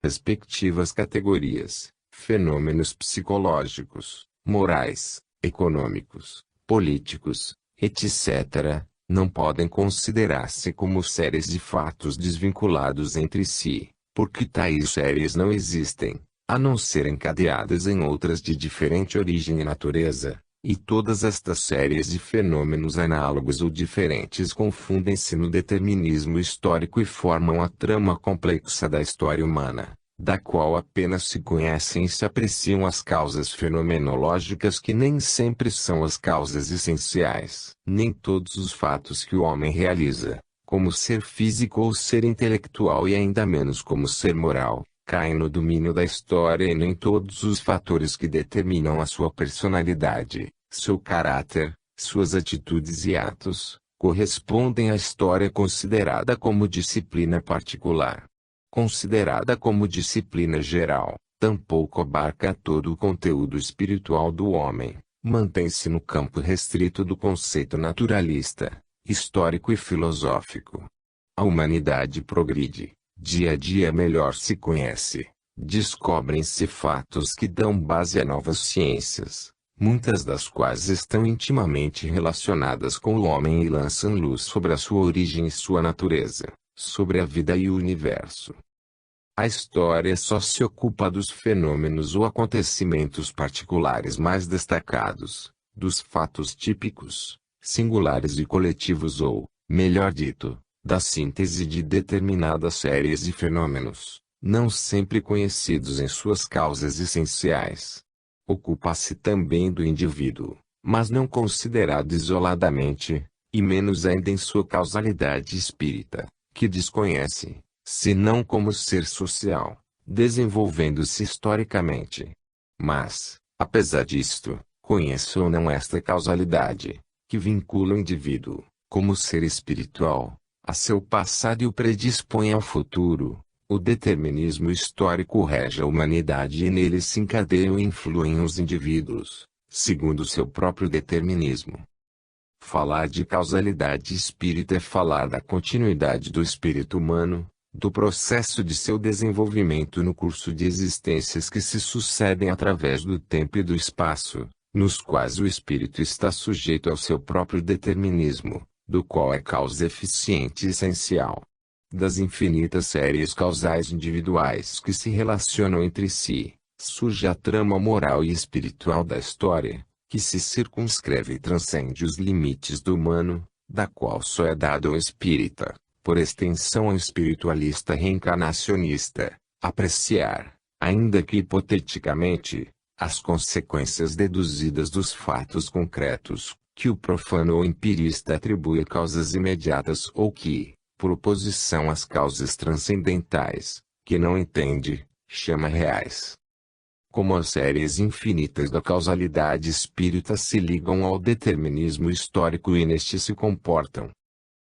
respectivas categorias, fenômenos psicológicos, morais, econômicos, políticos, etc., não podem considerar-se como séries de fatos desvinculados entre si, porque tais séries não existem, a não ser encadeadas em outras de diferente origem e natureza, e todas estas séries de fenômenos análogos ou diferentes confundem-se no determinismo histórico e formam a trama complexa da história humana, da qual apenas se conhecem e se apreciam as causas fenomenológicas que nem sempre são as causas essenciais. Nem todos os fatos que o homem realiza, como ser físico ou ser intelectual e ainda menos como ser moral, caem no domínio da história e nem todos os fatores que determinam a sua personalidade, seu caráter, suas atitudes e atos, correspondem à história considerada como disciplina particular. Considerada como disciplina geral, tampouco abarca todo o conteúdo espiritual do homem, mantém-se no campo restrito do conceito naturalista, histórico e filosófico. A humanidade progride, dia a dia melhor se conhece, descobrem-se fatos que dão base a novas ciências, muitas das quais estão intimamente relacionadas com o homem e lançam luz sobre a sua origem e sua natureza, sobre a vida e o universo. A história só se ocupa dos fenômenos ou acontecimentos particulares mais destacados, dos fatos típicos, singulares e coletivos ou, melhor dito, da síntese de determinadas séries de fenômenos, não sempre conhecidos em suas causas essenciais. Ocupa-se também do indivíduo, mas não considerado isoladamente, e menos ainda em sua causalidade espírita, que desconhece, senão como ser social, desenvolvendo-se historicamente. Mas, apesar disto, conhece ou não esta causalidade, que vincula o indivíduo, como ser espiritual, a seu passado e o predispõe ao futuro. O determinismo histórico rege a humanidade e nele se encadeiam e influem os indivíduos, segundo seu próprio determinismo. Falar de causalidade espírita é falar da continuidade do espírito humano, do processo de seu desenvolvimento no curso de existências que se sucedem através do tempo e do espaço, nos quais o espírito está sujeito ao seu próprio determinismo, do qual é causa eficiente e essencial. Das infinitas séries causais individuais que se relacionam entre si, surge a trama moral e espiritual da história, que se circunscreve e transcende os limites do humano, da qual só é dado ao espírita, por extensão ao espiritualista reencarnacionista, apreciar, ainda que hipoteticamente, as consequências deduzidas dos fatos concretos, que o profano ou empirista atribui a causas imediatas ou que, por oposição às causas transcendentais, que não entende, chama reais. Como as séries infinitas da causalidade espírita se ligam ao determinismo histórico e neste se comportam.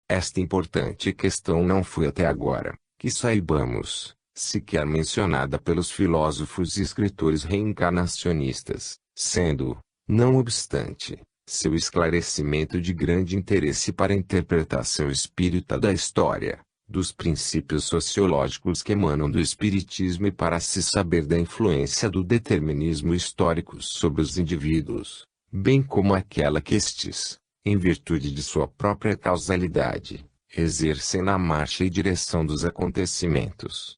Esta importante questão não foi até agora, que saibamos, sequer mencionada pelos filósofos e escritores reencarnacionistas, sendo, não obstante, seu esclarecimento de grande interesse para a interpretação espírita da história, dos princípios sociológicos que emanam do espiritismo e para se saber da influência do determinismo histórico sobre os indivíduos, bem como aquela que estes, em virtude de sua própria causalidade, exercem na marcha e direção dos acontecimentos.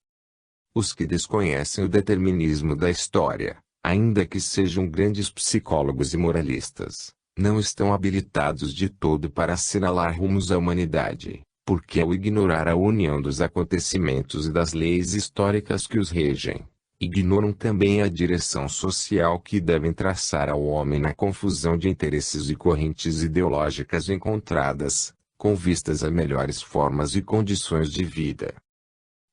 Os que desconhecem o determinismo da história, ainda que sejam grandes psicólogos e moralistas, não estão habilitados de todo para assinalar rumos à humanidade, porque ao ignorar a união dos acontecimentos e das leis históricas que os regem, ignoram também a direção social que devem traçar ao homem na confusão de interesses e correntes ideológicas encontradas, com vistas a melhores formas e condições de vida.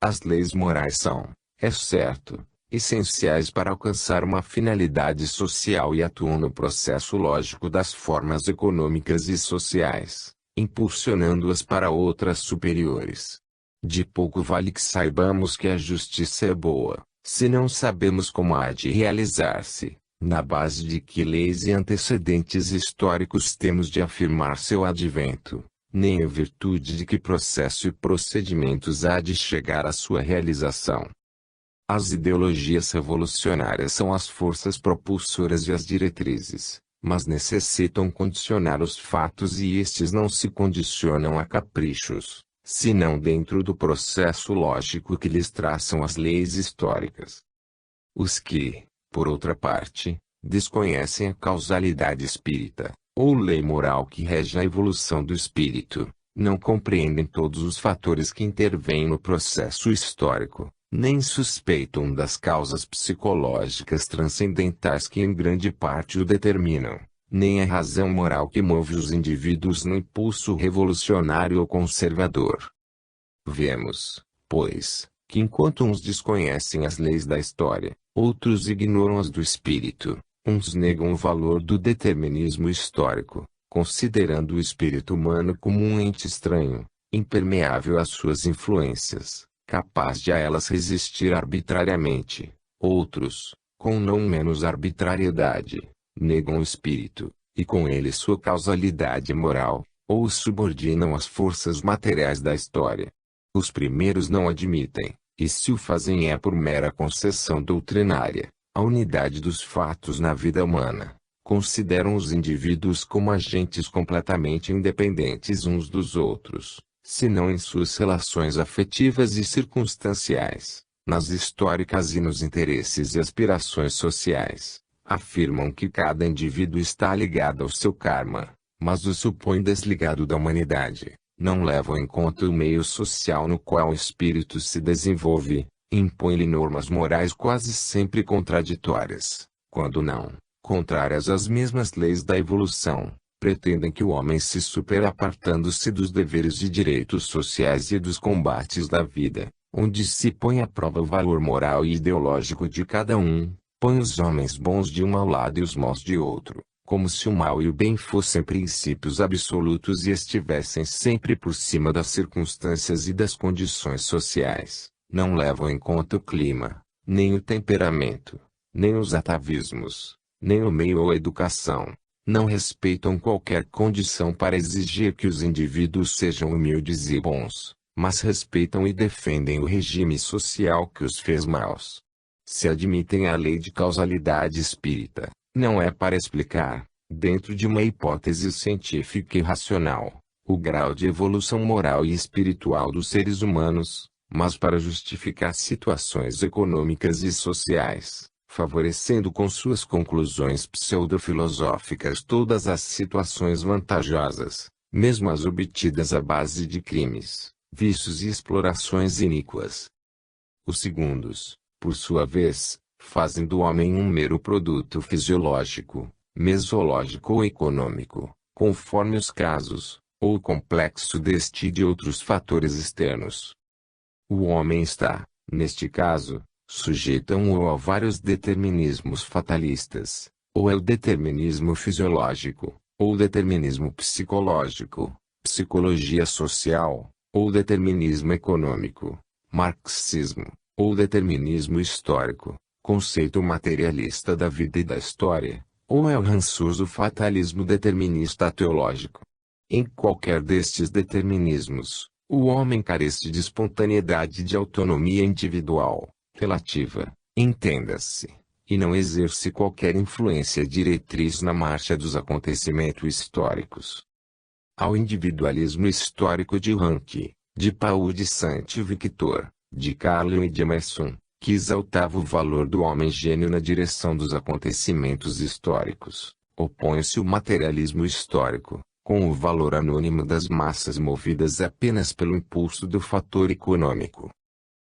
As leis morais são, é certo, essenciais para alcançar uma finalidade social e atuam no processo lógico das formas econômicas e sociais, impulsionando-as para outras superiores. De pouco vale que saibamos que a justiça é boa, se não sabemos como há de realizar-se, na base de que leis e antecedentes históricos temos de afirmar seu advento, nem em virtude de que processo e procedimentos há de chegar à sua realização. As ideologias revolucionárias são as forças propulsoras e as diretrizes, mas necessitam condicionar os fatos e estes não se condicionam a caprichos, senão dentro do processo lógico que lhes traçam as leis históricas. Os que, por outra parte, desconhecem a causalidade espírita, ou lei moral que rege a evolução do espírito, não compreendem todos os fatores que intervêm no processo histórico, nem suspeitam das causas psicológicas transcendentais que em grande parte o determinam, nem a razão moral que move os indivíduos no impulso revolucionário ou conservador. Vemos, pois, que enquanto uns desconhecem as leis da história, outros ignoram as do espírito, uns negam o valor do determinismo histórico, considerando o espírito humano como um ente estranho, impermeável às suas influências, capaz de a elas resistir arbitrariamente. Outros, com não menos arbitrariedade, negam o espírito, e com ele sua causalidade moral, ou o subordinam às forças materiais da história. Os primeiros não admitem, e se o fazem é por mera concessão doutrinária, a unidade dos fatos na vida humana. Consideram os indivíduos como agentes completamente independentes uns dos outros, senão em suas relações afetivas e circunstanciais, nas históricas e nos interesses e aspirações sociais. Afirmam que cada indivíduo está ligado ao seu karma, mas o supõem desligado da humanidade. Não levam em conta o meio social no qual o espírito se desenvolve, impõem-lhe normas morais quase sempre contraditórias, quando não, contrárias às mesmas leis da evolução. Pretendem que o homem se supere apartando-se dos deveres e direitos sociais e dos combates da vida, onde se põe à prova o valor moral e ideológico de cada um, põe os homens bons de um ao lado e os maus de outro, como se o mal e o bem fossem princípios absolutos e estivessem sempre por cima das circunstâncias e das condições sociais. Não levam em conta o clima, nem o temperamento, nem os atavismos, nem o meio ou a educação. Não respeitam qualquer condição para exigir que os indivíduos sejam humildes e bons, mas respeitam e defendem o regime social que os fez maus. Se admitem a lei de causalidade espírita, não é para explicar, dentro de uma hipótese científica e racional, o grau de evolução moral e espiritual dos seres humanos, mas para justificar situações econômicas e sociais, favorecendo com suas conclusões pseudofilosóficas todas as situações vantajosas, mesmo as obtidas à base de crimes, vícios e explorações iníquas. Os segundos, por sua vez, fazem do homem um mero produto fisiológico, mesológico ou econômico, conforme os casos, ou complexo deste e de outros fatores externos. O homem está, neste caso, sujeito a um ou a vários determinismos fatalistas, ou é o determinismo fisiológico, ou determinismo psicológico, psicologia social, ou determinismo econômico, marxismo, ou determinismo histórico, conceito materialista da vida e da história, ou é o rançoso fatalismo determinista teológico. Em qualquer destes determinismos, o homem carece de espontaneidade e de autonomia individual, relativa, entenda-se, e não exerce qualquer influência diretriz na marcha dos acontecimentos históricos. Ao individualismo histórico de Ranke, de Paul de Saint-Victor, de Carlyle e de Emerson, que exaltava o valor do homem-gênio na direção dos acontecimentos históricos, opõe-se o materialismo histórico, com o valor anônimo das massas movidas apenas pelo impulso do fator econômico.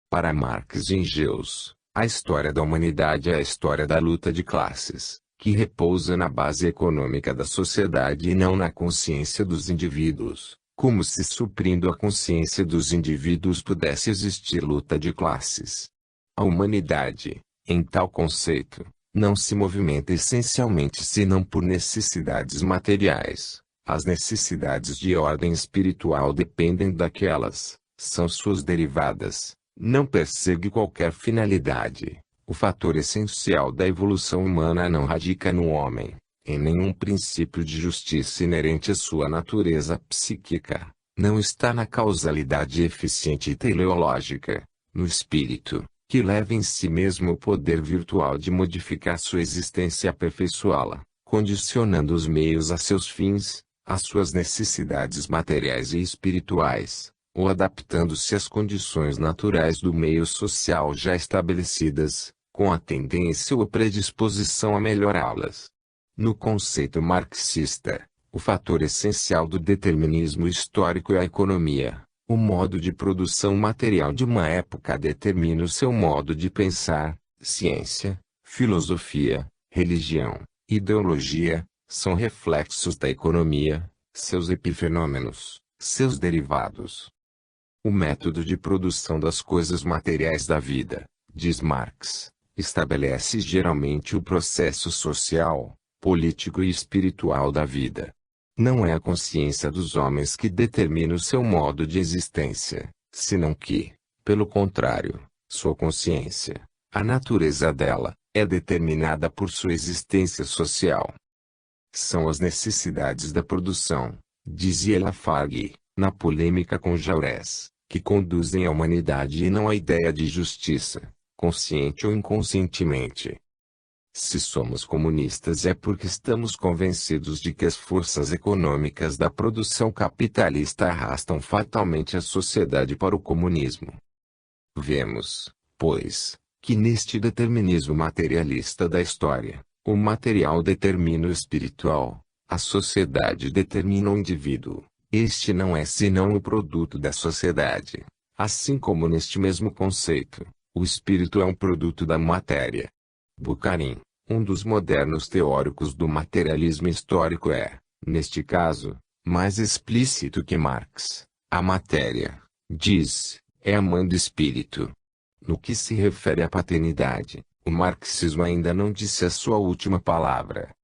Para Marx e Engels, a história da humanidade é a história da luta de classes, que repousa na base econômica da sociedade e não na consciência dos indivíduos, como se suprindo a consciência dos indivíduos pudesse existir luta de classes. A humanidade, em tal conceito, não se movimenta essencialmente senão por necessidades materiais. As necessidades de ordem espiritual dependem daquelas, são suas derivadas, não persegue qualquer finalidade. O fator essencial da evolução humana não radica no homem, em nenhum princípio de justiça inerente à sua natureza psíquica, não está na causalidade eficiente e teleológica, no espírito, que leva em si mesmo o poder virtual de modificar sua existência e aperfeiçoá-la, condicionando os meios a seus fins, às suas necessidades materiais e espirituais, ou adaptando-se às condições naturais do meio social já estabelecidas, com a tendência ou predisposição a melhorá-las. No conceito marxista, o fator essencial do determinismo histórico é a economia. O modo de produção material de uma época determina o seu modo de pensar. Ciência, filosofia, religião, ideologia, são reflexos da economia, seus epifenômenos, seus derivados. O método de produção das coisas materiais da vida, diz Marx, estabelece geralmente o processo social, político e espiritual da vida. Não é a consciência dos homens que determina o seu modo de existência, senão que, pelo contrário, sua consciência, a natureza dela, é determinada por sua existência social. São as necessidades da produção, dizia Lafargue, na polêmica com Jaurès, que conduzem a humanidade e não a ideia de justiça, consciente ou inconscientemente. Se somos comunistas é porque estamos convencidos de que as forças econômicas da produção capitalista arrastam fatalmente a sociedade para o comunismo. Vemos, pois, que neste determinismo materialista da história, o material determina o espiritual, a sociedade determina o indivíduo. Este não é senão o produto da sociedade. Assim como neste mesmo conceito, o espírito é um produto da matéria. Bukharin, um dos modernos teóricos do materialismo histórico neste caso, mais explícito que Marx. A matéria, diz, é a mãe do espírito. No que se refere à paternidade, o marxismo ainda não disse a sua última palavra.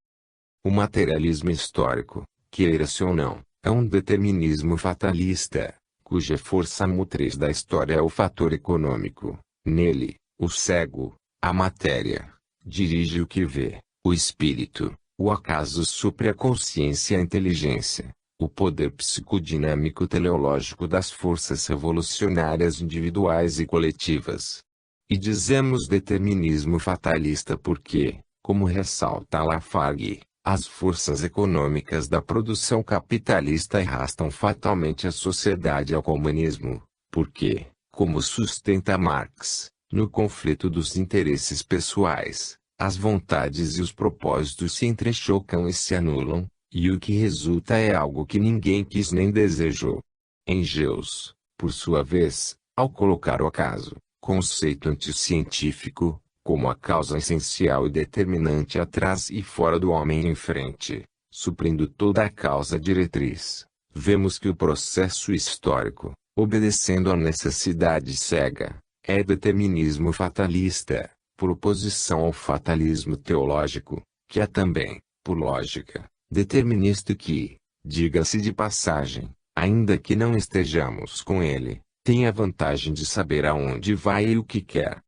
O materialismo histórico, queira-se ou não, é um determinismo fatalista, cuja força motriz da história é o fator econômico. Nele, o cego, a matéria, dirige o que vê, o espírito, o acaso supre a consciência e a inteligência, o poder psicodinâmico teleológico das forças revolucionárias individuais e coletivas. E dizemos determinismo fatalista porque, como ressalta Lafargue, as forças econômicas da produção capitalista arrastam fatalmente a sociedade ao comunismo, porque, como sustenta Marx, no conflito dos interesses pessoais, as vontades e os propósitos se entrechocam e se anulam, e o que resulta é algo que ninguém quis nem desejou. Engels, por sua vez, ao colocar o acaso, conceito anticientífico, como a causa essencial e determinante atrás e fora do homem em frente, suprindo toda a causa diretriz, vemos que o processo histórico, obedecendo à necessidade cega, é determinismo fatalista, por oposição ao fatalismo teológico, que é também, por lógica, determinista que, diga-se de passagem, ainda que não estejamos com ele, tem a vantagem de saber aonde vai e o que quer.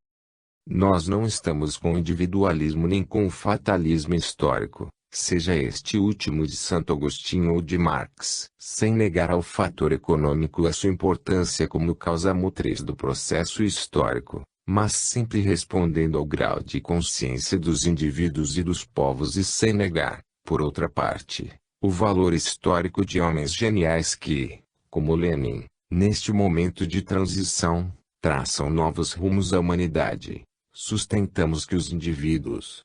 Nós não estamos com o individualismo nem com o fatalismo histórico, seja este último de Santo Agostinho ou de Marx, sem negar ao fator econômico a sua importância como causa motriz do processo histórico, mas sempre respondendo ao grau de consciência dos indivíduos e dos povos e sem negar, por outra parte, o valor histórico de homens geniais que, como Lenin, neste momento de transição, traçam novos rumos à humanidade. Sustentamos que os indivíduos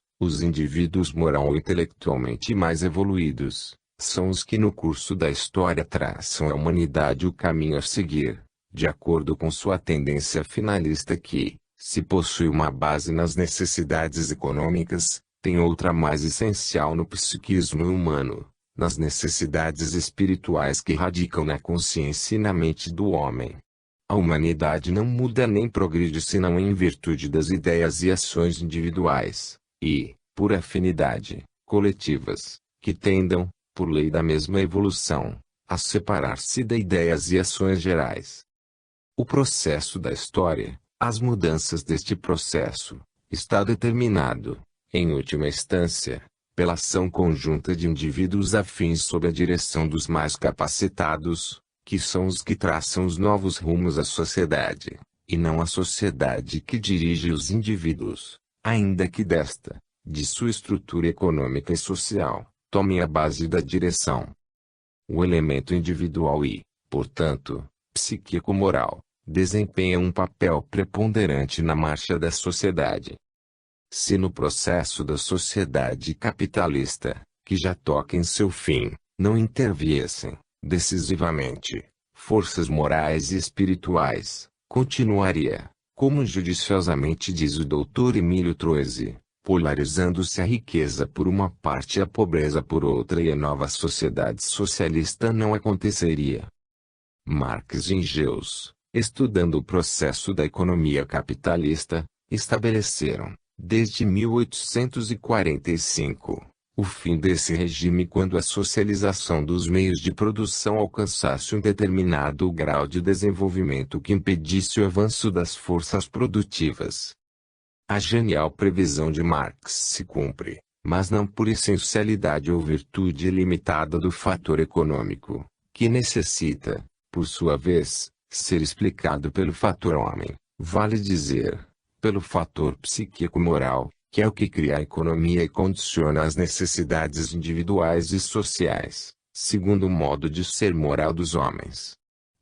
moral ou intelectualmente mais evoluídos, são os que no curso da história traçam à humanidade o caminho a seguir, de acordo com sua tendência finalista que, se possui uma base nas necessidades econômicas, tem outra mais essencial no psiquismo humano, nas necessidades espirituais que radicam na consciência e na mente do homem. A humanidade não muda nem progride senão em virtude das ideias e ações individuais, e, por afinidade, coletivas, que tendam, por lei da mesma evolução, a separar-se de ideias e ações gerais. O processo da história, as mudanças deste processo, está determinado, em última instância, pela ação conjunta de indivíduos afins sob a direção dos mais capacitados, que são os que traçam os novos rumos à sociedade, e não a sociedade que dirige os indivíduos, ainda que de sua estrutura econômica e social, tome a base da direção. O elemento individual e, portanto, psíquico-moral, desempenha um papel preponderante na marcha da sociedade. Se no processo da sociedade capitalista, que já toca em seu fim, não interviessem, decisivamente, forças morais e espirituais, continuaria, como judiciosamente diz o Dr. Emílio Troisi, polarizando-se a riqueza por uma parte e a pobreza por outra, e a nova sociedade socialista não aconteceria. Marx e Engels, estudando o processo da economia capitalista, estabeleceram, desde 1845, o fim desse regime quando a socialização dos meios de produção alcançasse um determinado grau de desenvolvimento que impedisse o avanço das forças produtivas. A genial previsão de Marx se cumpre, mas não por essencialidade ou virtude ilimitada do fator econômico, que necessita, por sua vez, ser explicado pelo fator homem, vale dizer, pelo fator psíquico-moral, que é o que cria a economia e condiciona as necessidades individuais e sociais, segundo o modo de ser moral dos homens.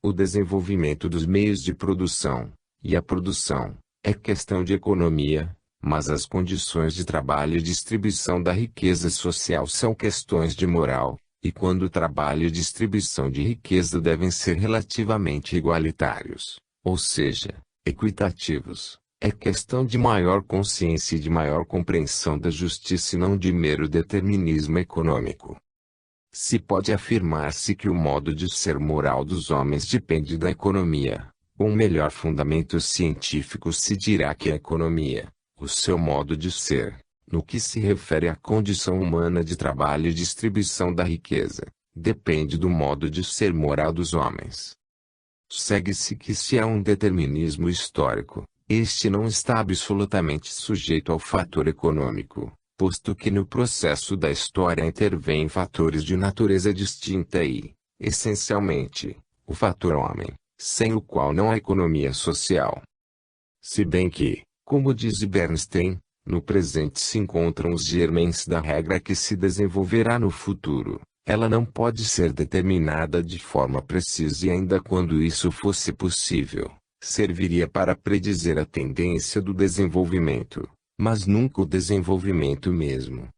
O desenvolvimento dos meios de produção, e a produção, é questão de economia, mas as condições de trabalho e distribuição da riqueza social são questões de moral, e quando o trabalho e distribuição de riqueza devem ser relativamente igualitários, ou seja, equitativos, é questão de maior consciência e de maior compreensão da justiça e não de mero determinismo econômico. Se pode afirmar-se que o modo de ser moral dos homens depende da economia, com melhor fundamento científico se dirá que a economia, o seu modo de ser, no que se refere à condição humana de trabalho e distribuição da riqueza, depende do modo de ser moral dos homens. Segue-se que se há um determinismo histórico, este não está absolutamente sujeito ao fator econômico, posto que no processo da história intervêm fatores de natureza distinta e, essencialmente, o fator homem, sem o qual não há economia social. Se bem que, como diz Bernstein, no presente se encontram os germens da regra que se desenvolverá no futuro, ela não pode ser determinada de forma precisa e ainda quando isso fosse possível, serviria para predizer a tendência do desenvolvimento, mas nunca o desenvolvimento mesmo.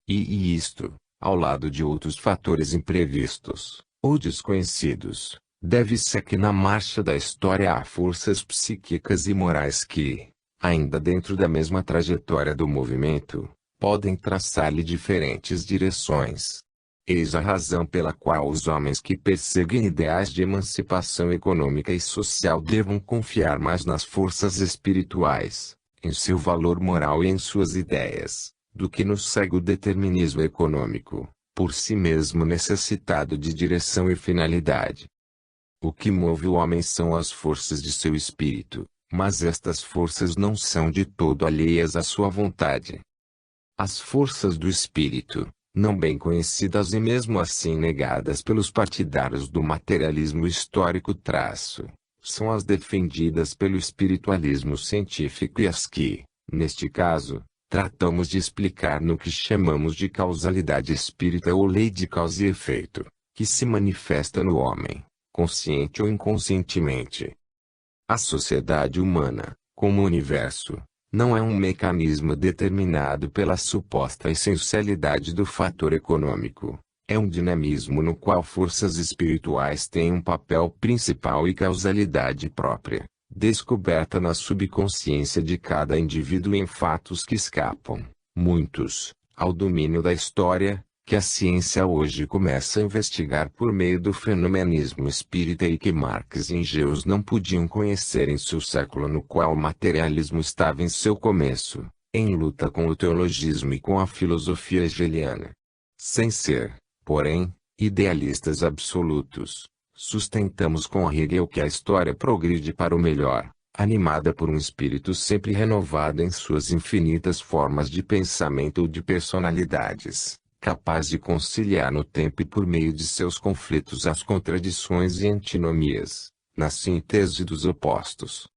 E isto, ao lado de outros fatores imprevistos, ou desconhecidos, deve-se a que na marcha da história há forças psíquicas e morais que, ainda dentro da mesma trajetória do movimento, podem traçar-lhe diferentes direções. Eis a razão pela qual os homens que perseguem ideais de emancipação econômica e social devam confiar mais nas forças espirituais, em seu valor moral e em suas ideias, do que no cego determinismo econômico, por si mesmo necessitado de direção e finalidade. O que move o homem são as forças de seu espírito, mas estas forças não são de todo alheias à sua vontade. As forças do espírito, não bem conhecidas e mesmo assim negadas pelos partidários do materialismo histórico são as defendidas pelo espiritualismo científico e as que, neste caso, tratamos de explicar no que chamamos de causalidade espírita ou lei de causa e efeito, que se manifesta no homem, consciente ou inconscientemente. A sociedade humana, como universo, não é um mecanismo determinado pela suposta essencialidade do fator econômico. É um dinamismo no qual forças espirituais têm um papel principal e causalidade própria, descoberta na subconsciência de cada indivíduo em fatos que escapam, muitos, ao domínio da história, que a ciência hoje começa a investigar por meio do fenomenismo espírita e que Marx e Engels não podiam conhecer em seu século no qual o materialismo estava em seu começo, em luta com o teologismo e com a filosofia hegeliana. Sem ser, porém, idealistas absolutos, sustentamos com Hegel que a história progride para o melhor, animada por um espírito sempre renovado em suas infinitas formas de pensamento ou de personalidades, capaz de conciliar no tempo e por meio de seus conflitos as contradições e antinomias, na síntese dos opostos.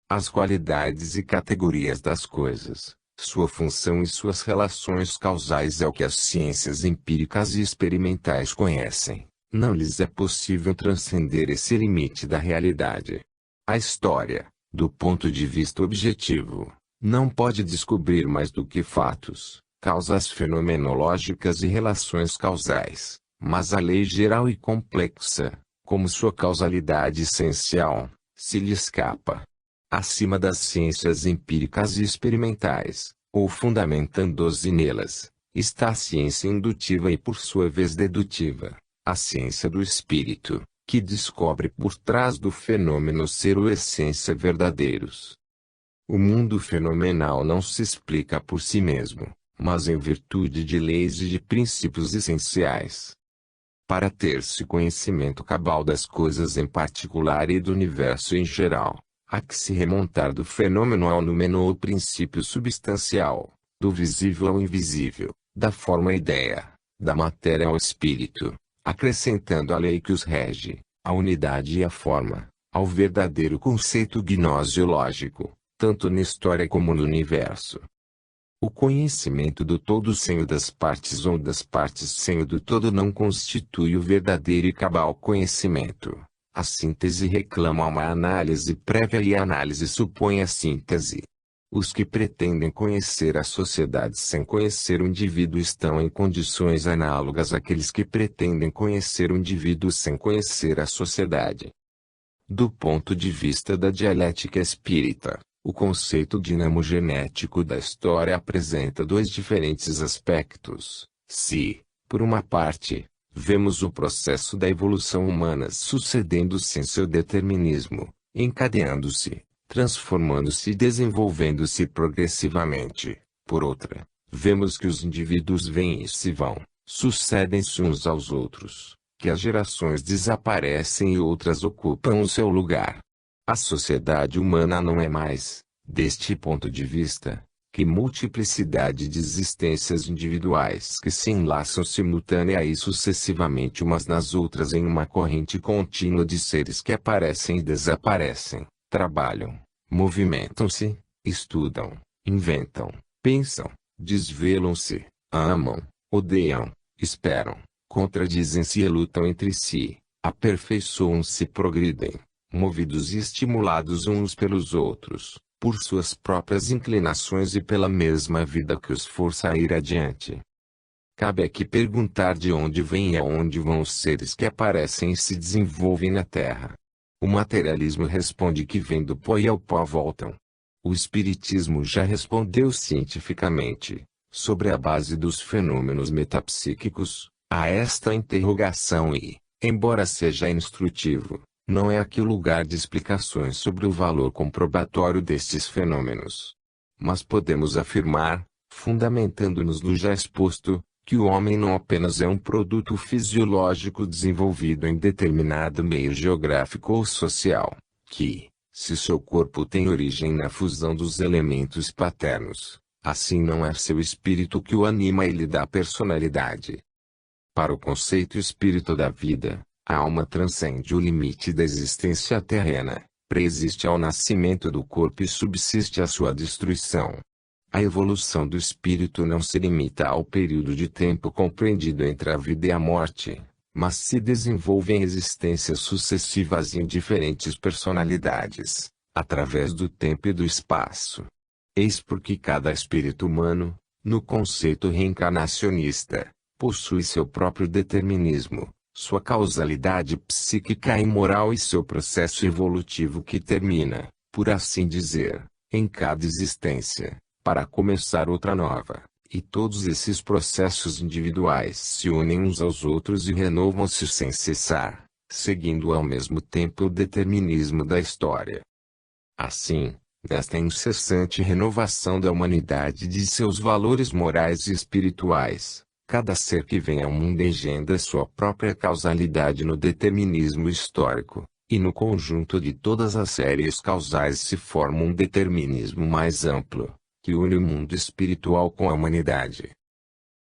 As qualidades e categorias das coisas, sua função e suas relações causais é o que as ciências empíricas e experimentais conhecem. Não lhes é possível transcender esse limite da realidade. A história, do ponto de vista objetivo, não pode descobrir mais do que fatos, causas fenomenológicas e relações causais, mas a lei geral e complexa, como sua causalidade essencial, se lhe escapa. Acima das ciências empíricas e experimentais, ou fundamentando-se nelas, está a ciência indutiva e por sua vez dedutiva, a ciência do espírito, que descobre por trás do fenômeno ser ou essência verdadeiros. O mundo fenomenal não se explica por si mesmo, mas em virtude de leis e de princípios essenciais. Para ter-se conhecimento cabal das coisas em particular e do universo em geral, há que se remontar do fenômeno ao númeno ou princípio substancial, do visível ao invisível, da forma à ideia, da matéria ao espírito, acrescentando a lei que os rege, a unidade e a forma, ao verdadeiro conceito gnoseológico, tanto na história como no universo. O conhecimento do todo sem o das partes ou das partes sem o do todo não constitui o verdadeiro e cabal conhecimento. A síntese reclama uma análise prévia e a análise supõe a síntese. Os que pretendem conhecer a sociedade sem conhecer o indivíduo estão em condições análogas àqueles que pretendem conhecer o indivíduo sem conhecer a sociedade. Do ponto de vista da dialética espírita, o conceito dinamogenético da história apresenta dois diferentes aspectos. Se, por uma parte, vemos o processo da evolução humana sucedendo-se em seu determinismo, encadeando-se, transformando-se e desenvolvendo-se progressivamente. Por outra, vemos que os indivíduos vêm e se vão, sucedem-se uns aos outros, que as gerações desaparecem e outras ocupam o seu lugar. A sociedade humana não é mais, deste ponto de vista, que multiplicidade de existências individuais que se enlaçam simultânea e sucessivamente umas nas outras em uma corrente contínua de seres que aparecem e desaparecem, trabalham, movimentam-se, estudam, inventam, pensam, desvelam-se, amam, odeiam, esperam, contradizem-se e lutam entre si, aperfeiçoam-se e progridem, movidos e estimulados uns pelos outros, por suas próprias inclinações e pela mesma vida que os força a ir adiante. Cabe aqui perguntar de onde vêm e aonde vão os seres que aparecem e se desenvolvem na Terra. O materialismo responde que vêm do pó e ao pó voltam. O espiritismo já respondeu cientificamente, sobre a base dos fenômenos metapsíquicos, a esta interrogação e, embora seja instrutivo, não é aqui o lugar de explicações sobre o valor comprobatório destes fenômenos. Mas podemos afirmar, fundamentando-nos no já exposto, que o homem não apenas é um produto fisiológico desenvolvido em determinado meio geográfico ou social, que, se seu corpo tem origem na fusão dos elementos paternos, assim não é seu espírito que o anima e lhe dá personalidade. Para o conceito espírito da vida, a alma transcende o limite da existência terrena, preexiste ao nascimento do corpo e subsiste à sua destruição. A evolução do espírito não se limita ao período de tempo compreendido entre a vida e a morte, mas se desenvolve em existências sucessivas em diferentes personalidades, através do tempo e do espaço. Eis porque cada espírito humano, no conceito reencarnacionista, possui seu próprio determinismo, sua causalidade psíquica e moral e seu processo evolutivo que termina, por assim dizer, em cada existência, para começar outra nova, e todos esses processos individuais se unem uns aos outros e renovam-se sem cessar, seguindo ao mesmo tempo o determinismo da história. Assim, nesta incessante renovação da humanidade de seus valores morais e espirituais, cada ser que vem ao mundo engendra sua própria causalidade no determinismo histórico, e no conjunto de todas as séries causais se forma um determinismo mais amplo, que une o mundo espiritual com a humanidade.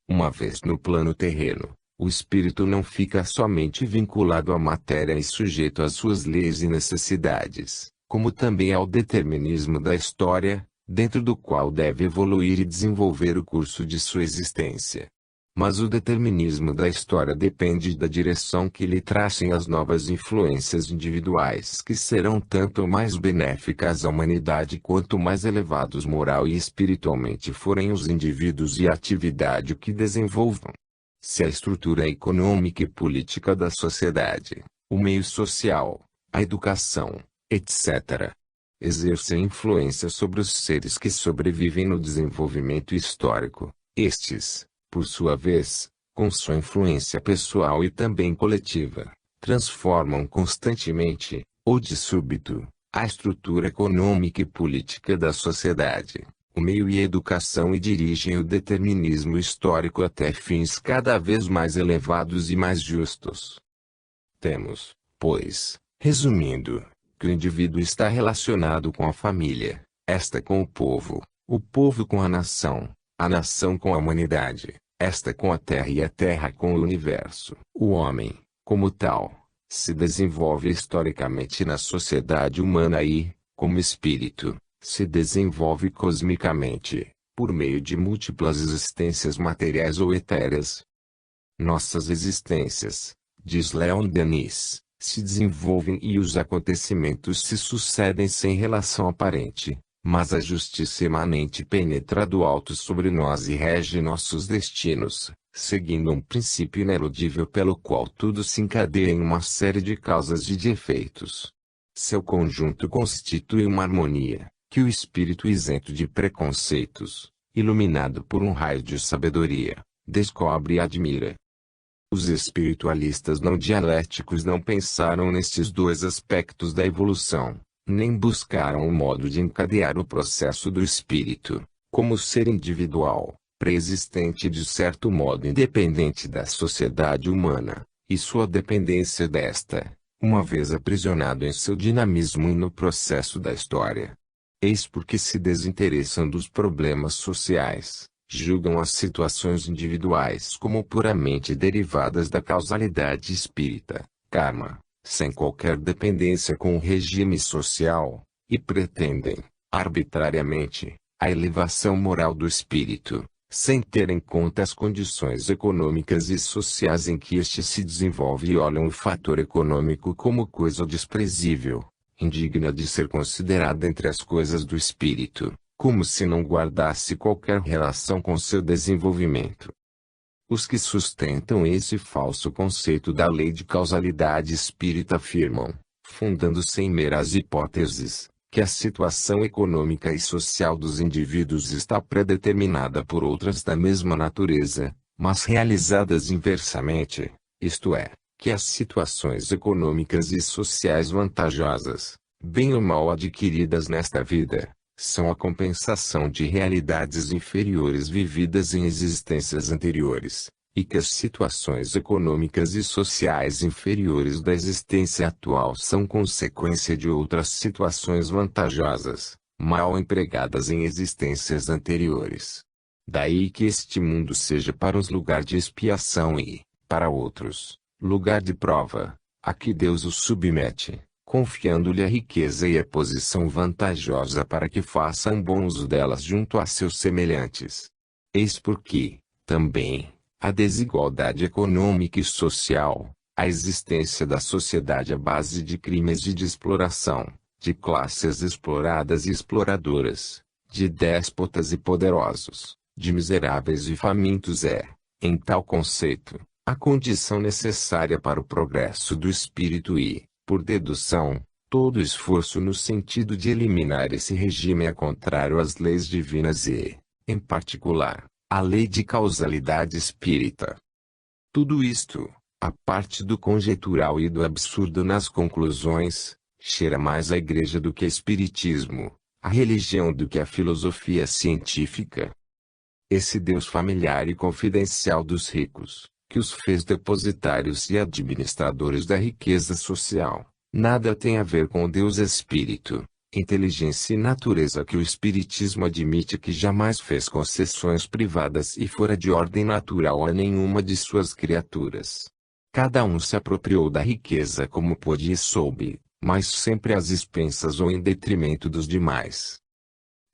Uma vez no plano terreno, o espírito não fica somente vinculado à matéria e sujeito às suas leis e necessidades, como também ao determinismo da história, dentro do qual deve evoluir e desenvolver o curso de sua existência. Mas o determinismo da história depende da direção que lhe tracem as novas influências individuais que serão tanto mais benéficas à humanidade quanto mais elevados moral e espiritualmente forem os indivíduos e a atividade que desenvolvam. Se a estrutura econômica e política da sociedade, o meio social, a educação, etc., exercem influência sobre os seres que sobrevivem no desenvolvimento histórico, estes, por sua vez, com sua influência pessoal e também coletiva, transformam constantemente, ou de súbito, a estrutura econômica e política da sociedade, o meio e a educação e dirigem o determinismo histórico até fins cada vez mais elevados e mais justos. Temos, pois, resumindo, que o indivíduo está relacionado com a família, esta com o povo com a nação com a humanidade, esta com a terra e a terra com o universo. O homem, como tal, se desenvolve historicamente na sociedade humana e, como espírito, se desenvolve cosmicamente, por meio de múltiplas existências materiais ou etéreas. Nossas existências, diz Leon Denis, se desenvolvem e os acontecimentos se sucedem sem relação aparente, mas a justiça imanente penetra do alto sobre nós e rege nossos destinos, seguindo um princípio ineludível pelo qual tudo se encadeia em uma série de causas e de efeitos. Seu conjunto constitui uma harmonia, que o espírito isento de preconceitos, iluminado por um raio de sabedoria, descobre e admira. Os espiritualistas não dialéticos não pensaram nestes dois aspectos da evolução, nem buscaram um modo de encadear o processo do espírito, como ser individual, pré-existente e de certo modo independente da sociedade humana, e sua dependência desta, uma vez aprisionado em seu dinamismo e no processo da história. Eis porque se desinteressam dos problemas sociais, julgam as situações individuais como puramente derivadas da causalidade espírita, karma, sem qualquer dependência com o regime social, e pretendem, arbitrariamente, a elevação moral do espírito, sem ter em conta as condições econômicas e sociais em que este se desenvolve e olham o fator econômico como coisa desprezível, indigna de ser considerada entre as coisas do espírito, como se não guardasse qualquer relação com seu desenvolvimento. Os que sustentam esse falso conceito da lei de causalidade espírita afirmam, fundando-se em meras hipóteses, que a situação econômica e social dos indivíduos está predeterminada por outras da mesma natureza, mas realizadas inversamente, isto é, que as situações econômicas e sociais vantajosas, bem ou mal adquiridas nesta vida, são a compensação de realidades inferiores vividas em existências anteriores, e que as situações econômicas e sociais inferiores da existência atual são consequência de outras situações vantajosas, mal empregadas em existências anteriores. Daí que este mundo seja para uns lugar de expiação e, para outros, lugar de prova, a que Deus o submete, confiando-lhe a riqueza e a posição vantajosa para que façam bom uso delas junto a seus semelhantes. Eis porque, também, a desigualdade econômica e social, a existência da sociedade à base de crimes e de exploração, de classes exploradas e exploradoras, de déspotas e poderosos, de miseráveis e famintos é, em tal conceito, a condição necessária para o progresso do espírito e, por dedução, todo esforço no sentido de eliminar esse regime é contrário às leis divinas e, em particular, à lei de causalidade espírita. Tudo isto, a parte do conjetural e do absurdo nas conclusões, cheira mais à igreja do que a espiritismo, à religião do que a filosofia científica. Esse Deus familiar e confidencial dos ricos, que os fez depositários e administradores da riqueza social, nada tem a ver com o Deus Espírito, inteligência e natureza que o Espiritismo admite que jamais fez concessões privadas e fora de ordem natural a nenhuma de suas criaturas. Cada um se apropriou da riqueza como pôde e soube, mas sempre às expensas ou em detrimento dos demais.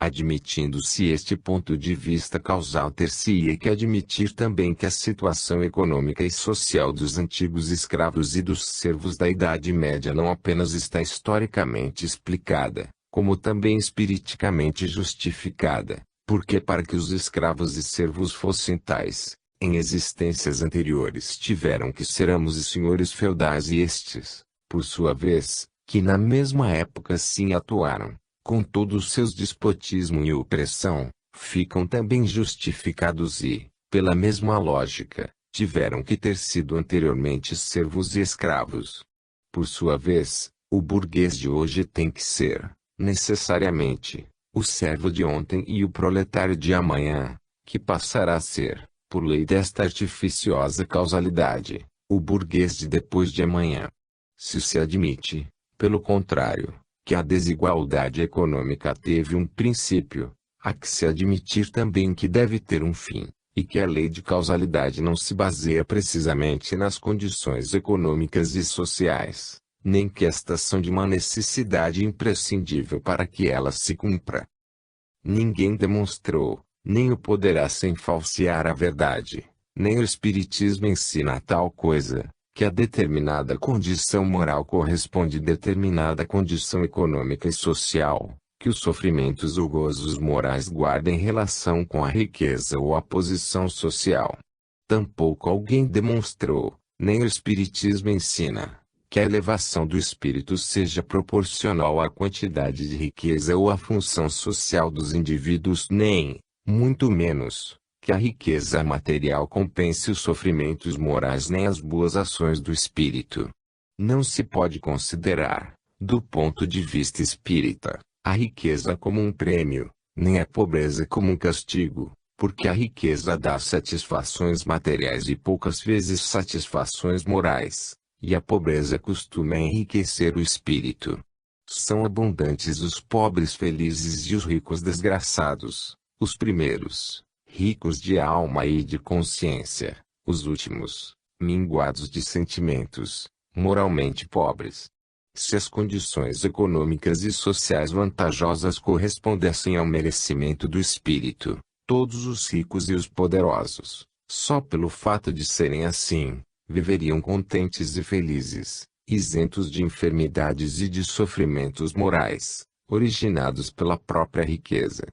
Admitindo-se este ponto de vista causal, ter-se-ia que admitir também que a situação econômica e social dos antigos escravos e dos servos da Idade Média não apenas está historicamente explicada, como também espiriticamente justificada, porque para que os escravos e servos fossem tais, em existências anteriores tiveram que ser amos e senhores feudais e estes, por sua vez, que na mesma época sim atuaram, com todos os seus despotismo e opressão, ficam também justificados e, pela mesma lógica, tiveram que ter sido anteriormente servos e escravos. Por sua vez, o burguês de hoje tem que ser, necessariamente, o servo de ontem e o proletário de amanhã, que passará a ser, por lei desta artificiosa causalidade, o burguês de depois de amanhã. Se admite, pelo contrário, que a desigualdade econômica teve um princípio, há que se admitir também que deve ter um fim, e que a lei de causalidade não se baseia precisamente nas condições econômicas e sociais, nem que estas são de uma necessidade imprescindível para que ela se cumpra. Ninguém demonstrou, nem o poderá sem falsear a verdade, nem o Espiritismo ensina tal coisa, que a determinada condição moral corresponde a determinada condição econômica e social, que os sofrimentos ou gozos morais guardem relação com a riqueza ou a posição social. Tampouco alguém demonstrou, nem o Espiritismo ensina, que a elevação do espírito seja proporcional à quantidade de riqueza ou à função social dos indivíduos, nem, muito menos, que a riqueza material compense os sofrimentos morais nem as boas ações do espírito. Não se pode considerar, do ponto de vista espírita, a riqueza como um prêmio, nem a pobreza como um castigo, porque a riqueza dá satisfações materiais e poucas vezes satisfações morais, e a pobreza costuma enriquecer o espírito. São abundantes os pobres felizes e os ricos desgraçados, os primeiros, ricos de alma e de consciência, os últimos, minguados de sentimentos, moralmente pobres. Se as condições econômicas e sociais vantajosas correspondessem ao merecimento do espírito, todos os ricos e os poderosos, só pelo fato de serem assim, viveriam contentes e felizes, isentos de enfermidades e de sofrimentos morais, originados pela própria riqueza.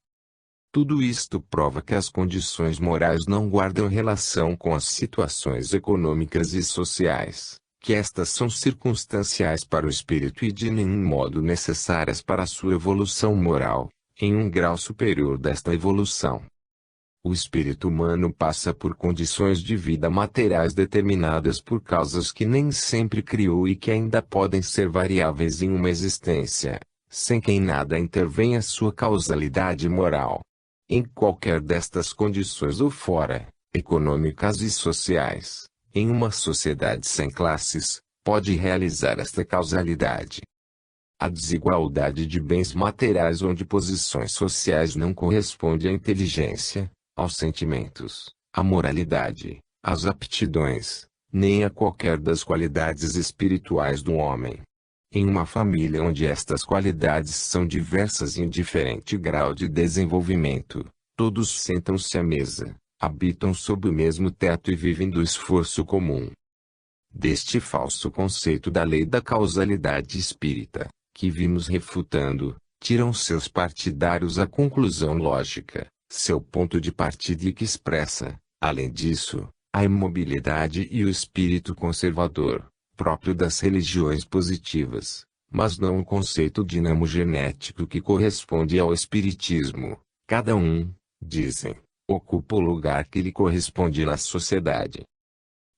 Tudo isto prova que as condições morais não guardam relação com as situações econômicas e sociais, que estas são circunstanciais para o espírito e de nenhum modo necessárias para a sua evolução moral, em um grau superior desta evolução. O espírito humano passa por condições de vida materiais determinadas por causas que nem sempre criou e que ainda podem ser variáveis em uma existência, sem que em nada intervenha sua causalidade moral. Em qualquer destas condições ou fora, econômicas e sociais, em uma sociedade sem classes, pode realizar esta causalidade. A desigualdade de bens materiais ou de posições sociais não corresponde à inteligência, aos sentimentos, à moralidade, às aptidões, nem a qualquer das qualidades espirituais do homem. Em uma família onde estas qualidades são diversas e em diferente grau de desenvolvimento, todos sentam-se à mesa, habitam sob o mesmo teto e vivem do esforço comum. Deste falso conceito da lei da causalidade espírita, que vimos refutando, tiram seus partidários a conclusão lógica, seu ponto de partida e que expressa, além disso, a imobilidade e o espírito conservador, próprio das religiões positivas, mas não o conceito dinamogenético que corresponde ao espiritismo. Cada um, dizem, ocupa o lugar que lhe corresponde na sociedade.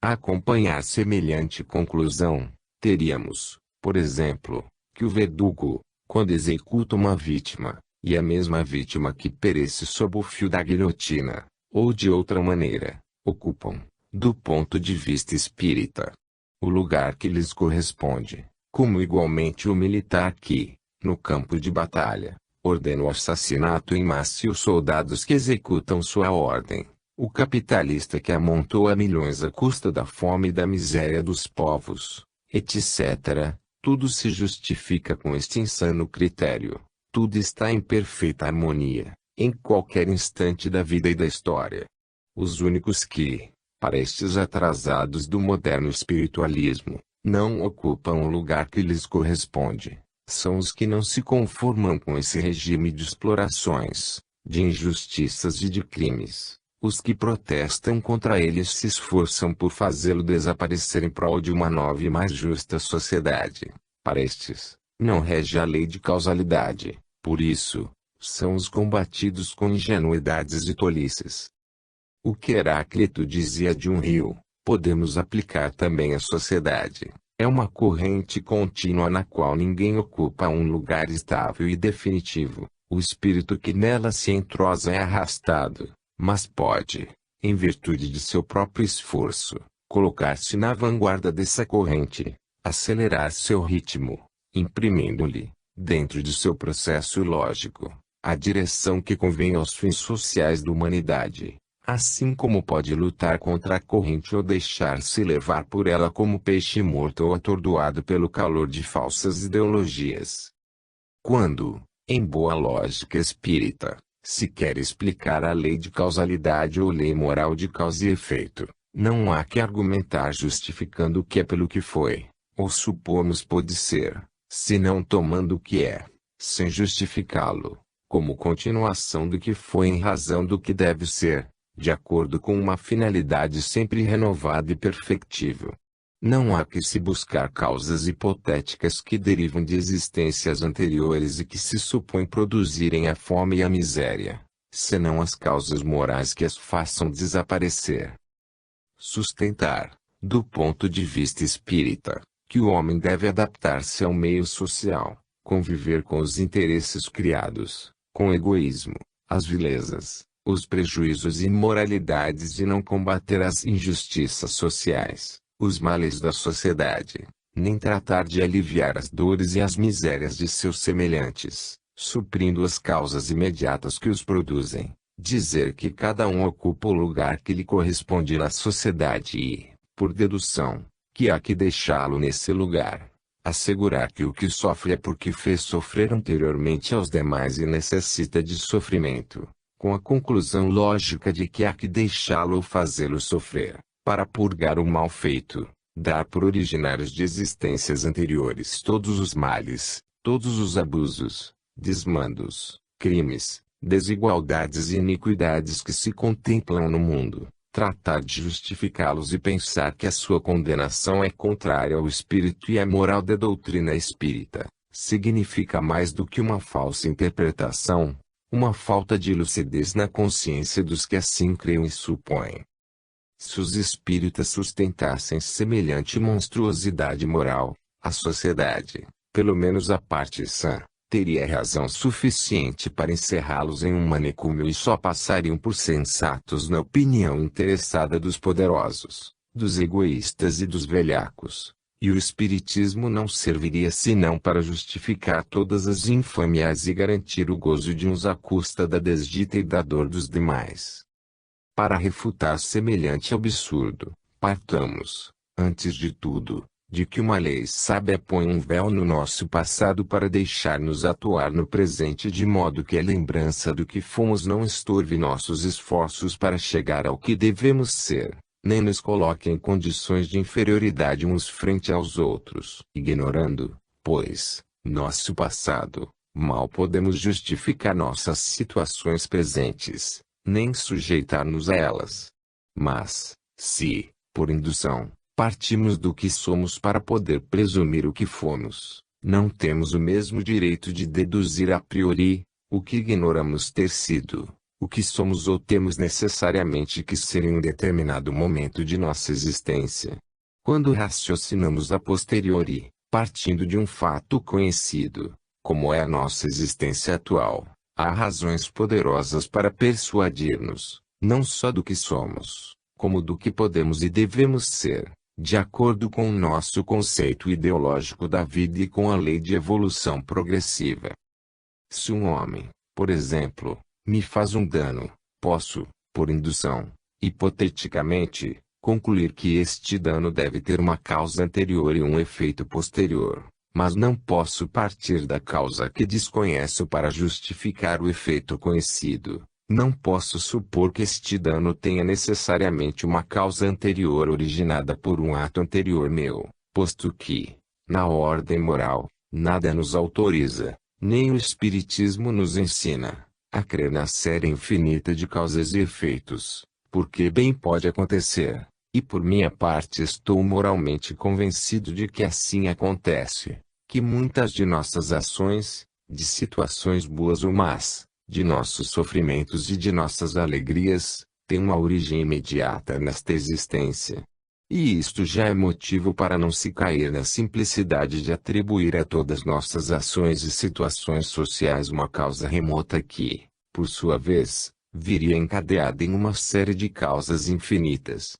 A acompanhar semelhante conclusão, teríamos, por exemplo, que o verdugo, quando executa uma vítima, e a mesma vítima que perece sob o fio da guilhotina, ou de outra maneira, ocupam, do ponto de vista espírita, o lugar que lhes corresponde, como igualmente o militar que, no campo de batalha, ordena o assassinato em massa e os soldados que executam sua ordem, o capitalista que amontoa milhões à custa da fome e da miséria dos povos, etc. Tudo se justifica com este insano critério. Tudo está em perfeita harmonia, em qualquer instante da vida e da história. Os únicos que, para estes atrasados do moderno espiritualismo, não ocupam o lugar que lhes corresponde, são os que não se conformam com esse regime de explorações, de injustiças e de crimes. Os que protestam contra ele se esforçam por fazê-lo desaparecer em prol de uma nova e mais justa sociedade. Para estes, não rege a lei de causalidade, por isso, são os combatidos com ingenuidades e tolices. O que Heráclito dizia de um rio, podemos aplicar também à sociedade. É uma corrente contínua na qual ninguém ocupa um lugar estável e definitivo. O espírito que nela se entrosa é arrastado, mas pode, em virtude de seu próprio esforço, colocar-se na vanguarda dessa corrente, acelerar seu ritmo, imprimindo-lhe, dentro de seu processo lógico, a direção que convém aos fins sociais da humanidade. Assim como pode lutar contra a corrente ou deixar-se levar por ela como peixe morto ou atordoado pelo calor de falsas ideologias. Quando, em boa lógica espírita, se quer explicar a lei de causalidade ou lei moral de causa e efeito, não há que argumentar justificando o que é pelo que foi, ou supomos pode ser, senão tomando o que é, sem justificá-lo, como continuação do que foi em razão do que deve ser, de acordo com uma finalidade sempre renovada e perfectível. Não há que se buscar causas hipotéticas que derivam de existências anteriores e que se supõem produzirem a fome e a miséria, senão as causas morais que as façam desaparecer. Sustentar, do ponto de vista espírita, que o homem deve adaptar-se ao meio social, conviver com os interesses criados, com o egoísmo, as vilezas, os prejuízos e imoralidades e não combater as injustiças sociais, os males da sociedade, nem tratar de aliviar as dores e as misérias de seus semelhantes, suprindo as causas imediatas que os produzem, dizer que cada um ocupa o lugar que lhe corresponde na sociedade e, por dedução, que há que deixá-lo nesse lugar, assegurar que o que sofre é porque fez sofrer anteriormente aos demais e necessita de sofrimento, com a conclusão lógica de que há que deixá-lo ou fazê-lo sofrer, para purgar o mal feito, dar por originários de existências anteriores todos os males, todos os abusos, desmandos, crimes, desigualdades e iniquidades que se contemplam no mundo, tratar de justificá-los e pensar que a sua condenação é contrária ao espírito e à moral da doutrina espírita, significa mais do que uma falsa interpretação, uma falta de lucidez na consciência dos que assim creem e supõem. Se os espíritas sustentassem semelhante monstruosidade moral, a sociedade, pelo menos a parte sã, teria razão suficiente para encerrá-los em um manicômio e só passariam por sensatos na opinião interessada dos poderosos, dos egoístas e dos velhacos. E o espiritismo não serviria senão para justificar todas as infâmias e garantir o gozo de uns à custa da desdita e da dor dos demais. Para refutar semelhante absurdo, partamos, antes de tudo, de que uma lei sábia põe um véu no nosso passado para deixar-nos atuar no presente de modo que a lembrança do que fomos não estorve nossos esforços para chegar ao que devemos ser, nem nos coloque em condições de inferioridade uns frente aos outros. Ignorando, pois, nosso passado, mal podemos justificar nossas situações presentes, nem sujeitar-nos a elas. Mas, se, por indução, partimos do que somos para poder presumir o que fomos, não temos o mesmo direito de deduzir a priori, o que ignoramos ter sido, o que somos ou temos necessariamente que ser em um determinado momento de nossa existência. Quando raciocinamos a posteriori, partindo de um fato conhecido, como é a nossa existência atual, há razões poderosas para persuadir-nos, não só do que somos, como do que podemos e devemos ser, de acordo com o nosso conceito ideológico da vida e com a lei de evolução progressiva. Se um homem, por exemplo, me faz um dano, posso, por indução, hipoteticamente, concluir que este dano deve ter uma causa anterior e um efeito posterior, mas não posso partir da causa que desconheço para justificar o efeito conhecido. Não posso supor que este dano tenha necessariamente uma causa anterior originada por um ato anterior meu, posto que, na ordem moral, nada nos autoriza, nem o Espiritismo nos ensina, a crer na série infinita de causas e efeitos, porque bem pode acontecer, e por minha parte estou moralmente convencido de que assim acontece, que muitas de nossas ações, de situações boas ou más, de nossos sofrimentos e de nossas alegrias, têm uma origem imediata nesta existência. E isto já é motivo para não se cair na simplicidade de atribuir a todas nossas ações e situações sociais uma causa remota que, por sua vez, viria encadeada em uma série de causas infinitas.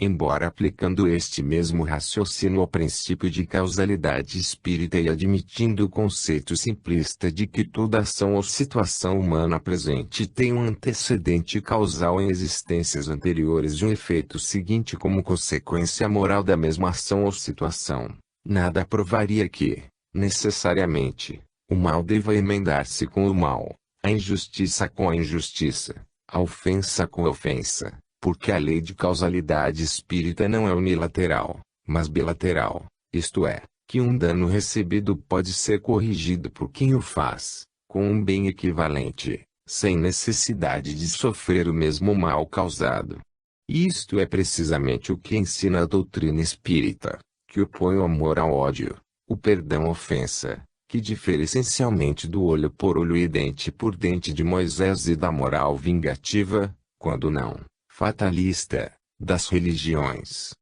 Embora aplicando este mesmo raciocínio ao princípio de causalidade espírita e admitindo o conceito simplista de que toda ação ou situação humana presente tem um antecedente causal em existências anteriores e um efeito seguinte como consequência moral da mesma ação ou situação, nada provaria que, necessariamente, o mal deva emendar-se com o mal, a injustiça com a injustiça, a ofensa com a ofensa. Porque a lei de causalidade espírita não é unilateral, mas bilateral, isto é, que um dano recebido pode ser corrigido por quem o faz, com um bem equivalente, sem necessidade de sofrer o mesmo mal causado. Isto é precisamente o que ensina a doutrina espírita, que opõe o amor ao ódio, o perdão à ofensa, que difere essencialmente do olho por olho e dente por dente de Moisés e da moral vingativa, quando não fatalista, das religiões.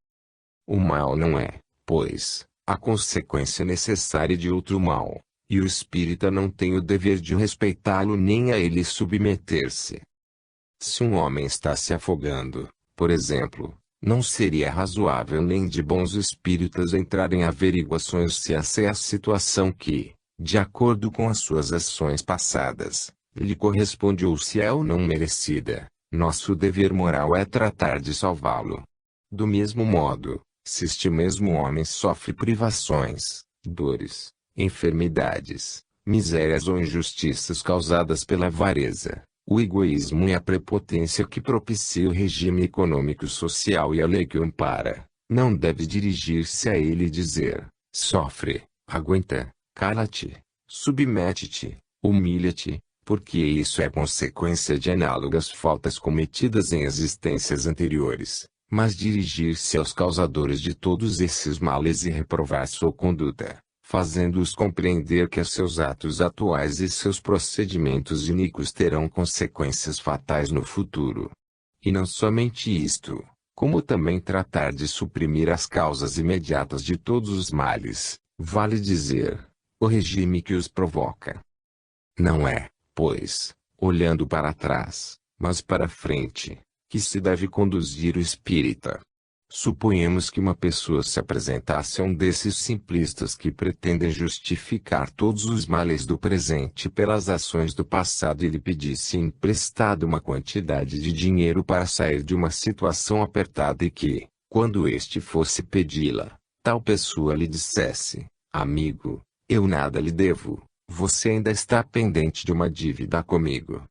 O mal não é, pois, a consequência necessária de outro mal, e o espírita não tem o dever de respeitá-lo nem a ele submeter-se. Se um homem está se afogando, por exemplo, não seria razoável nem de bons espíritas entrar em averiguações se essa é a situação que, de acordo com as suas ações passadas, lhe corresponde ou se é ou não merecida. Nosso dever moral é tratar de salvá-lo. Do mesmo modo, se este mesmo homem sofre privações, dores, enfermidades, misérias ou injustiças causadas pela avareza, o egoísmo e a prepotência que propicia o regime econômico social e a lei que o ampara, não deve dirigir-se a ele e dizer: sofre, aguenta, cala-te, submete-te, humilha-te, porque isso é consequência de análogas faltas cometidas em existências anteriores, mas dirigir-se aos causadores de todos esses males e reprovar sua conduta, fazendo-os compreender que seus atos atuais e seus procedimentos iníquos terão consequências fatais no futuro. E não somente isto, como também tratar de suprimir as causas imediatas de todos os males, vale dizer, o regime que os provoca. Não é, pois, olhando para trás, mas para frente, que se deve conduzir o espírita. Suponhamos que uma pessoa se apresentasse a um desses simplistas que pretendem justificar todos os males do presente pelas ações do passado e lhe pedisse emprestado uma quantidade de dinheiro para sair de uma situação apertada e que, quando este fosse pedi-la, tal pessoa lhe dissesse: amigo, eu nada lhe devo. Você ainda está pendente de uma dívida comigo.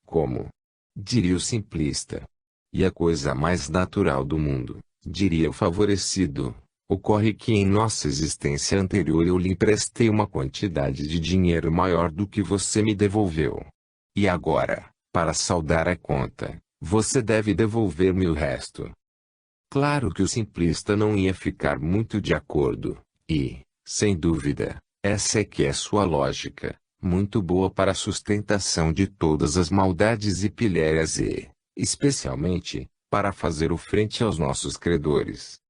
Como? Diria o simplista. E a coisa mais natural do mundo, diria o favorecido, ocorre que em nossa existência anterior eu lhe emprestei uma quantidade de dinheiro maior do que você me devolveu. E agora, para saldar a conta, você deve devolver-me o resto. Claro que o simplista não ia ficar muito de acordo, e, sem dúvida, essa é que é sua lógica, muito boa para a sustentação de todas as maldades e pilhérias e, especialmente, para fazer o frente aos nossos credores.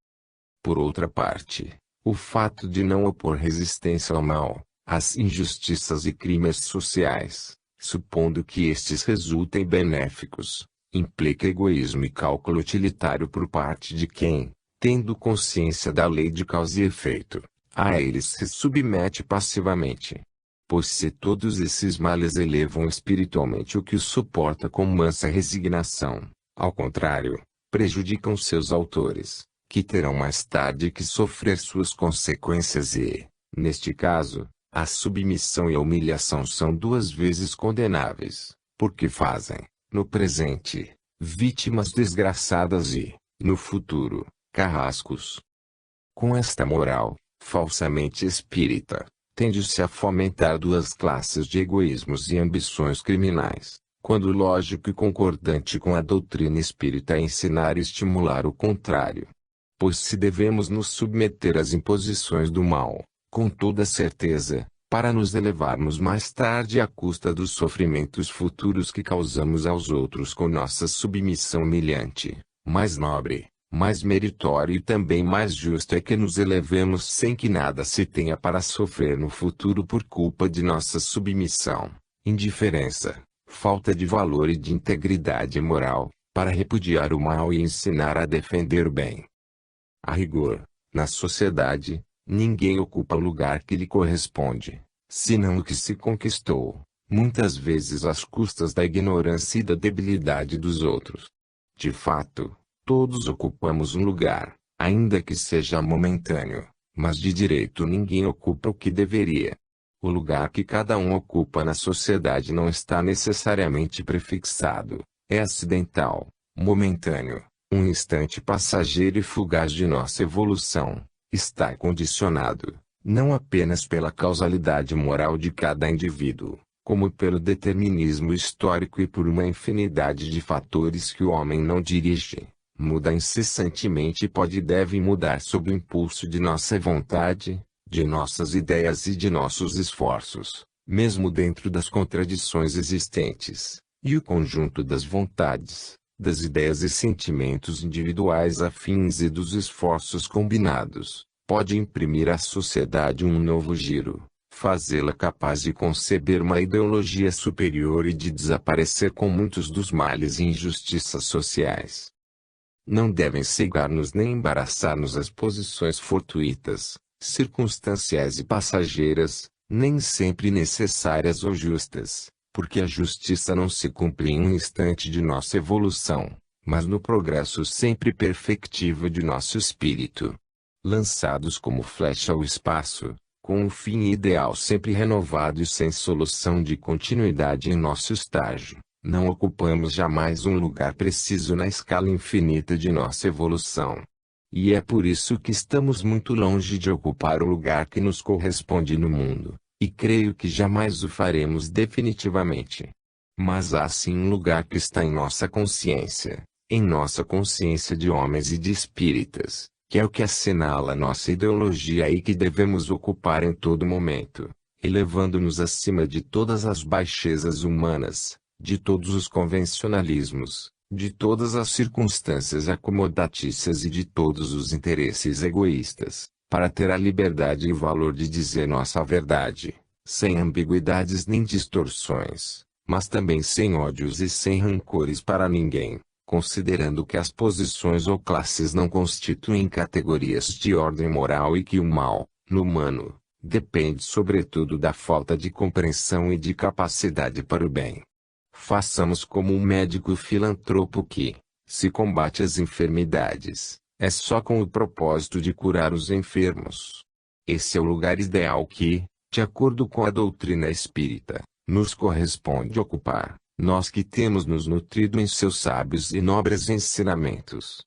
Por outra parte, o fato de não opor resistência ao mal, às injustiças e crimes sociais, supondo que estes resultem benéficos, implica egoísmo e cálculo utilitário por parte de quem, tendo consciência da lei de causa e efeito, a eles se submete passivamente. Pois se todos esses males elevam espiritualmente o que os suporta com mansa resignação, ao contrário, prejudicam seus autores, que terão mais tarde que sofrer suas consequências e, Neste caso, a submissão e a humilhação são duas vezes condenáveis, porque fazem, no presente, vítimas desgraçadas e, no futuro, carrascos. Com esta moral, falsamente espírita, tende-se a fomentar duas classes de egoísmos e ambições criminais, quando lógico e concordante com a doutrina espírita é ensinar e estimular o contrário. Pois se devemos nos submeter às imposições do mal, com toda certeza, para nos elevarmos mais tarde à custa dos sofrimentos futuros que causamos aos outros com nossa submissão humilhante, mais nobre, mais meritório e também mais justo é que nos elevemos sem que nada se tenha para sofrer no futuro por culpa de nossa submissão, indiferença, falta de valor e de integridade moral, para repudiar o mal e ensinar a defender o bem. A rigor, na sociedade, ninguém ocupa o lugar que lhe corresponde, senão o que se conquistou, muitas vezes às custas da ignorância e da debilidade dos outros. De fato, todos ocupamos um lugar, ainda que seja momentâneo, mas de direito ninguém ocupa o que deveria. O lugar que cada um ocupa na sociedade não está necessariamente prefixado, é acidental, momentâneo, um instante passageiro e fugaz de nossa evolução. Está condicionado, não apenas pela causalidade moral de cada indivíduo, como pelo determinismo histórico e por uma infinidade de fatores que o homem não dirige, muda incessantemente e pode e deve mudar sob o impulso de nossa vontade, de nossas ideias e de nossos esforços, mesmo dentro das contradições existentes, e o conjunto das vontades, das ideias e sentimentos individuais afins e dos esforços combinados, pode imprimir à sociedade um novo giro, fazê-la capaz de conceber uma ideologia superior e de desaparecer com muitos dos males e injustiças sociais. Não devem cegar-nos nem embaraçar-nos as posições fortuitas, circunstanciais e passageiras, nem sempre necessárias ou justas, porque a justiça não se cumpre em um instante de nossa evolução, mas no progresso sempre perfectivo de nosso espírito. Lançados como flecha ao espaço, com um fim ideal sempre renovado e sem solução de continuidade em nosso estágio, não ocupamos jamais um lugar preciso na escala infinita de nossa evolução. E é por isso que estamos muito longe de ocupar o lugar que nos corresponde no mundo, e creio que jamais o faremos definitivamente. Mas há sim um lugar que está em nossa consciência de homens e de espíritas, que é o que assinala nossa ideologia e que devemos ocupar em todo momento, elevando-nos acima de todas as baixezas humanas, de todos os convencionalismos, de todas as circunstâncias acomodatícias e de todos os interesses egoístas, para ter a liberdade e o valor de dizer nossa verdade, sem ambiguidades nem distorções, mas também sem ódios e sem rancores para ninguém, considerando que as posições ou classes não constituem categorias de ordem moral e que o mal, no humano, depende sobretudo da falta de compreensão e de capacidade para o bem. Façamos como um médico filantropo que, se combate as enfermidades, é só com o propósito de curar os enfermos. Esse é o lugar ideal que, de acordo com a doutrina espírita, nos corresponde ocupar, nós que temos nos nutrido em seus sábios e nobres ensinamentos.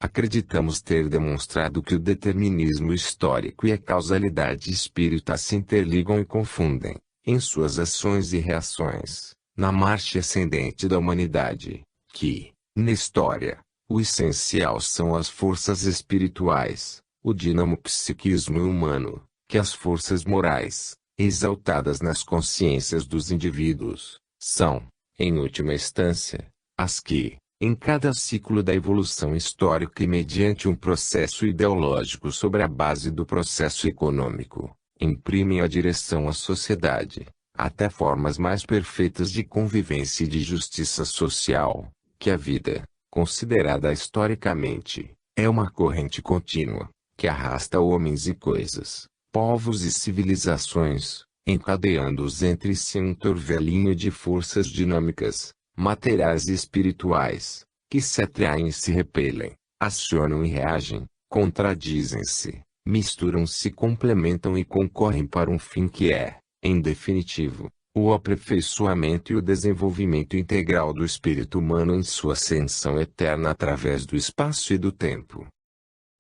Acreditamos ter demonstrado que o determinismo histórico e a causalidade espírita se interligam e confundem, em suas ações e reações, na marcha ascendente da humanidade, que, na história, o essencial são as forças espirituais, o dinamo-psiquismo humano, que as forças morais, exaltadas nas consciências dos indivíduos, são, em última instância, as que, em cada ciclo da evolução histórica e mediante um processo ideológico sobre a base do processo econômico, imprimem a direção à sociedade, até formas mais perfeitas de convivência e de justiça social, que a vida, considerada historicamente, é uma corrente contínua, que arrasta homens e coisas, povos e civilizações, encadeando-os entre si um torvelinho de forças dinâmicas, materiais e espirituais, que se atraem e se repelem, acionam e reagem, contradizem-se, misturam-se, complementam e concorrem para um fim que é, em definitivo, o aperfeiçoamento e o desenvolvimento integral do espírito humano em sua ascensão eterna através do espaço e do tempo.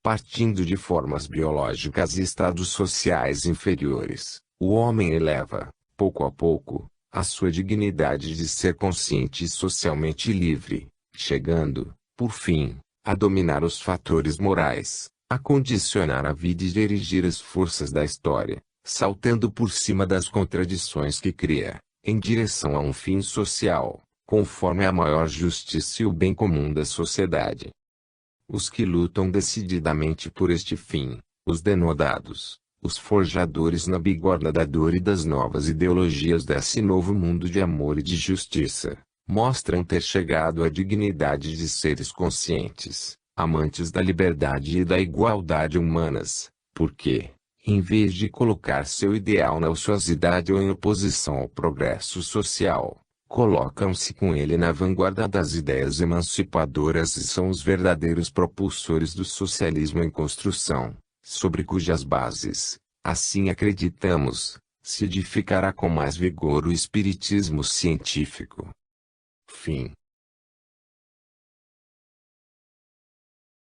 Partindo de formas biológicas e estados sociais inferiores, o homem eleva, pouco a pouco, a sua dignidade de ser consciente e socialmente livre, chegando, por fim, a dominar os fatores morais, a condicionar a vida e dirigir as forças da história, saltando por cima das contradições que cria, em direção a um fim social, conforme a maior justiça e o bem comum da sociedade. Os que lutam decididamente por este fim, os denodados, os forjadores na bigorna da dor e das novas ideologias desse novo mundo de amor e de justiça, mostram ter chegado à dignidade de seres conscientes, amantes da liberdade e da igualdade humanas, porque, em vez de colocar seu ideal na ociosidade ou em oposição ao progresso social, colocam-se com ele na vanguarda das ideias emancipadoras e são os verdadeiros propulsores do socialismo em construção, sobre cujas bases, assim acreditamos, se edificará com mais vigor o espiritismo científico. Fim.